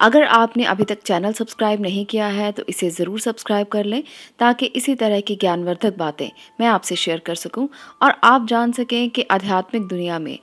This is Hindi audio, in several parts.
अगर आपने अभी तक चैनल सब्सक्राइब नहीं किया है तो इसे ज़रूर सब्सक्राइब कर लें ताकि इसी तरह की ज्ञानवर्धक बातें मैं आपसे शेयर कर सकूं और आप जान सकें कि आध्यात्मिक दुनिया में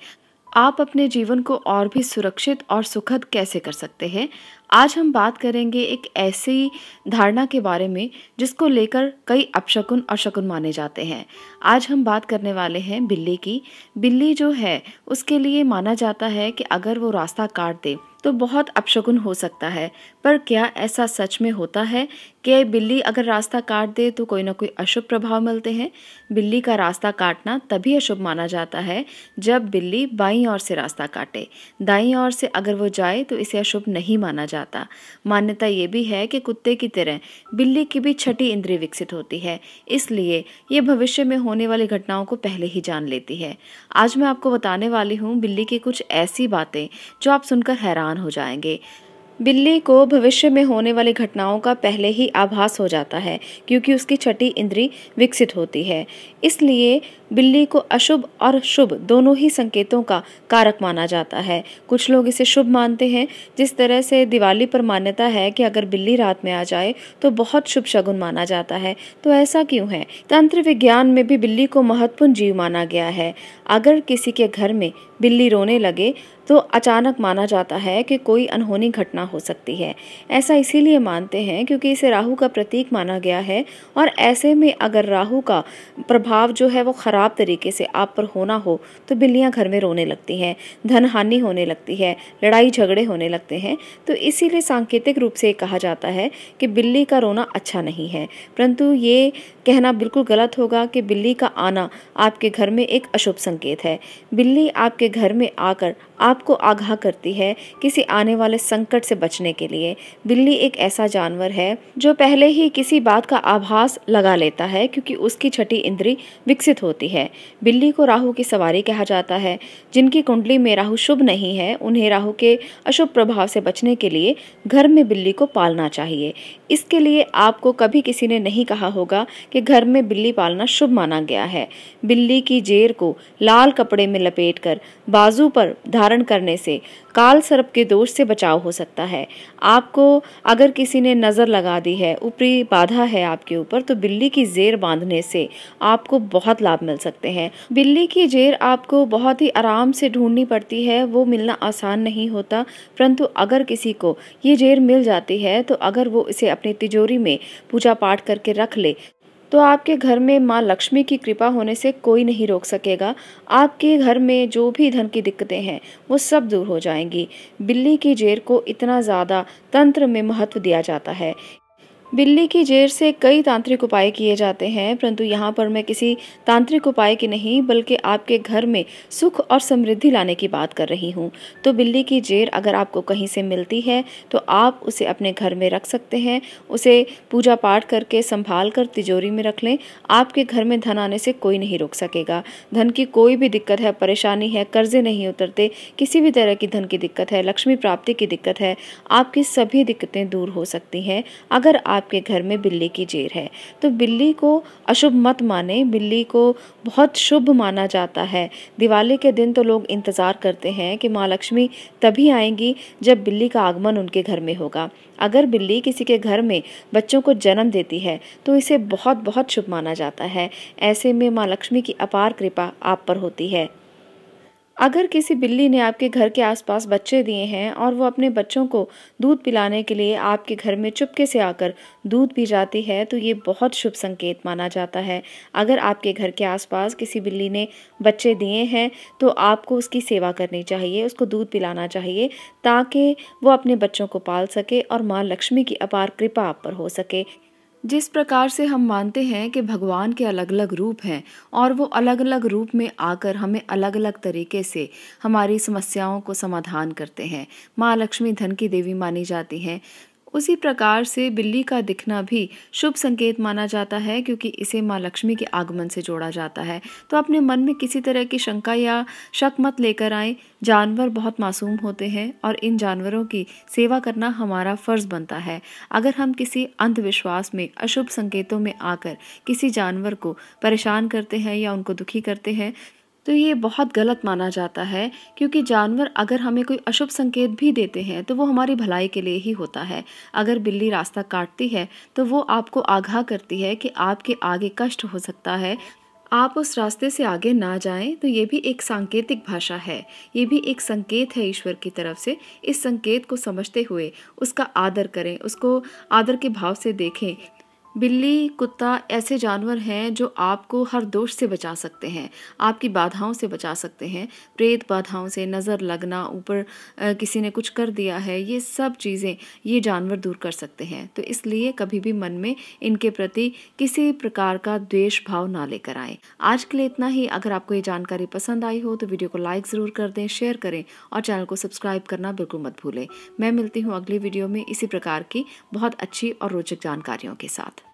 आप अपने जीवन को और भी सुरक्षित और सुखद कैसे कर सकते हैं। आज हम बात करेंगे एक ऐसी धारणा के बारे में जिसको लेकर कई अपशकुन और शकुन माने जाते हैं। आज हम बात करने वाले हैं बिल्ली की। बिल्ली जो है उसके लिए माना जाता है कि अगर वो रास्ता काट दे तो बहुत अपशकुन हो सकता है। पर क्या ऐसा सच में होता है कि बिल्ली अगर रास्ता काट दे तो कोई ना कोई अशुभ प्रभाव मिलते हैं? बिल्ली का रास्ता काटना तभी अशुभ माना जाता है जब बिल्ली बाईं ओर से रास्ता काटे। दाईं ओर से अगर वो जाए तो इसे अशुभ नहीं माना जाता। मान्यता ये भी है कि कुत्ते की तरह बिल्ली की भी छठी इंद्रिय विकसित होती है, इसलिए ये भविष्य में होने वाली घटनाओं को पहले ही जान लेती है। आज मैं आपको बताने वाली हूँ बिल्ली की कुछ ऐसी बातें जो आप सुनकर हैरान हो जाएंगे। बिल्ली को भविष्य में होने वाली घटनाओं का पहले ही आभास हो जाता है क्योंकि उसकी छठी इंद्री विकसित होती है। इसलिए बिल्ली को अशुभ और शुभ दोनों ही संकेतों का कारक माना जाता है। कुछ लोग इसे शुभ मानते हैं, जिस तरह से दिवाली पर मान्यता है कि अगर बिल्ली रात में आ जाए तो बहुत शुभ शगुन माना जाता है। तो ऐसा क्यों है? तंत्र विज्ञान में भी बिल्ली को महत्वपूर्ण जीव माना गया है। अगर किसी के घर में बिल्ली रोने लगे तो अचानक माना जाता है कि कोई अनहोनी घटना हो सकती है। ऐसा इसीलिए मानते हैं क्योंकि इसे राहु का प्रतीक माना गया है और ऐसे में अगर राहु का प्रभाव जो है वो खराब तरीके से आप पर होना हो तो बिल्लियां घर में रोने लगती हैं, धन हानि होने लगती है, लड़ाई झगड़े होने लगते हैं। तो इसीलिए सांकेतिक रूप से कहा जाता है कि बिल्ली का रोना अच्छा नहीं है। परंतु ये कहना बिल्कुल गलत होगा कि बिल्ली का आना आपके घर में एक अशुभ संकेत है। बिल्ली आपके घर में आकर आपको आगाह करती है किसी आने वाले संकट से बचने के लिए। बिल्ली एक ऐसा जानवर है जो पहले ही किसी बात का आभास लगा लेता है क्योंकि उसकी छठी इंद्री विकसित होती है। बिल्ली को राहु की सवारी कहा जाता है। जिनकी कुंडली में राहु शुभ नहीं है उन्हें राहु के अशुभ प्रभाव से बचने के लिए घर में बिल्ली को पालना चाहिए। इसके लिए आपको कभी किसी ने नहीं कहा होगा कि घर में बिल्ली पालना शुभ माना गया है। बिल्ली की जेर को लाल कपड़े में लपेटकर बाजू पर धारण करने से काल सर्प के दोष से बचाव हो सकता है। आपको अगर किसी ने नज़र लगा दी है, ऊपरी बाधा है आपके ऊपर, तो बिल्ली की जेर बांधने से आपको बहुत लाभ मिल सकते हैं। बिल्ली की जेर आपको बहुत ही आराम से ढूंढनी पड़ती है, वो मिलना आसान नहीं होता। परंतु अगर किसी को ये जेर मिल जाती है तो अगर वो इसे अपनी तिजोरी में पूजा पाठ करके रख ले तो आपके घर में माँ लक्ष्मी की कृपा होने से कोई नहीं रोक सकेगा। आपके घर में जो भी धन की दिक्कतें हैं वो सब दूर हो जाएंगी। बिल्ली की जेर को इतना ज़्यादा तंत्र में महत्व दिया जाता है। बिल्ली की जेर से कई तांत्रिक उपाय किए जाते हैं, परंतु यहाँ पर मैं किसी तांत्रिक उपाय की नहीं बल्कि आपके घर में सुख और समृद्धि लाने की बात कर रही हूँ। तो बिल्ली की जेर अगर आपको कहीं से मिलती है तो आप उसे अपने घर में रख सकते हैं। उसे पूजा पाठ करके संभाल कर तिजोरी में रख लें। आपके घर में धन आने से कोई नहीं रोक सकेगा। धन की कोई भी दिक्कत है, परेशानी है, कर्जे नहीं उतरते, किसी भी तरह की धन की दिक्कत है, लक्ष्मी प्राप्ति की दिक्कत है, आपकी सभी दिक्कतें दूर हो सकती हैं अगर आपके घर में बिल्ली की जेर है। तो बिल्ली को अशुभ मत माने, बिल्ली को बहुत शुभ माना जाता है। दिवाली के दिन तो लोग इंतज़ार करते हैं कि माँ लक्ष्मी तभी आएंगी जब बिल्ली का आगमन उनके घर में होगा। अगर बिल्ली किसी के घर में बच्चों को जन्म देती है तो इसे बहुत बहुत शुभ माना जाता है। ऐसे में माँ लक्ष्मी की अपार कृपा आप पर होती है। अगर किसी बिल्ली ने आपके घर के आसपास बच्चे दिए हैं और वो अपने बच्चों को दूध पिलाने के लिए आपके घर में चुपके से आकर दूध पी जाती है तो ये बहुत शुभ संकेत माना जाता है। अगर आपके घर के आसपास किसी बिल्ली ने बच्चे दिए हैं तो आपको उसकी सेवा करनी चाहिए, उसको दूध पिलाना चाहिए ताकि वो अपने बच्चों को पाल सके और माँ लक्ष्मी की अपार कृपा आप पर हो सके। जिस प्रकार से हम मानते हैं कि भगवान के अलग अलग रूप हैं और वो अलग अलग रूप में आकर हमें अलग अलग तरीके से हमारी समस्याओं को समाधान करते हैं। माँ लक्ष्मी धन की देवी मानी जाती हैं। उसी प्रकार से बिल्ली का दिखना भी शुभ संकेत माना जाता है क्योंकि इसे माँ लक्ष्मी के आगमन से जोड़ा जाता है। तो अपने मन में किसी तरह की शंका या शक मत लेकर आए। जानवर बहुत मासूम होते हैं और इन जानवरों की सेवा करना हमारा फर्ज बनता है। अगर हम किसी अंधविश्वास में, अशुभ संकेतों में आकर किसी जानवर को परेशान करते हैं या उनको दुखी करते हैं तो ये बहुत गलत माना जाता है, क्योंकि जानवर अगर हमें कोई अशुभ संकेत भी देते हैं तो वो हमारी भलाई के लिए ही होता है। अगर बिल्ली रास्ता काटती है तो वो आपको आगाह करती है कि आपके आगे कष्ट हो सकता है, आप उस रास्ते से आगे ना जाएं। तो ये भी एक सांकेतिक भाषा है, ये भी एक संकेत है ईश्वर की तरफ से। इस संकेत को समझते हुए उसका आदर करें, उसको आदर के भाव से देखें। बिल्ली, कुत्ता ऐसे जानवर हैं जो आपको हर दोष से बचा सकते हैं, आपकी बाधाओं से बचा सकते हैं, प्रेत बाधाओं से, नज़र लगना, ऊपर किसी ने कुछ कर दिया है, ये सब चीज़ें ये जानवर दूर कर सकते हैं। तो इसलिए कभी भी मन में इनके प्रति किसी प्रकार का द्वेष भाव ना लेकर आएं। आज के लिए इतना ही। अगर आपको ये जानकारी पसंद आई हो तो वीडियो को लाइक ज़रूर कर दें, शेयर करें और चैनल को सब्सक्राइब करना बिल्कुल मत भूलें। मैं मिलती हूँ अगली वीडियो में इसी प्रकार की बहुत अच्छी और रोचक जानकारियों के साथ।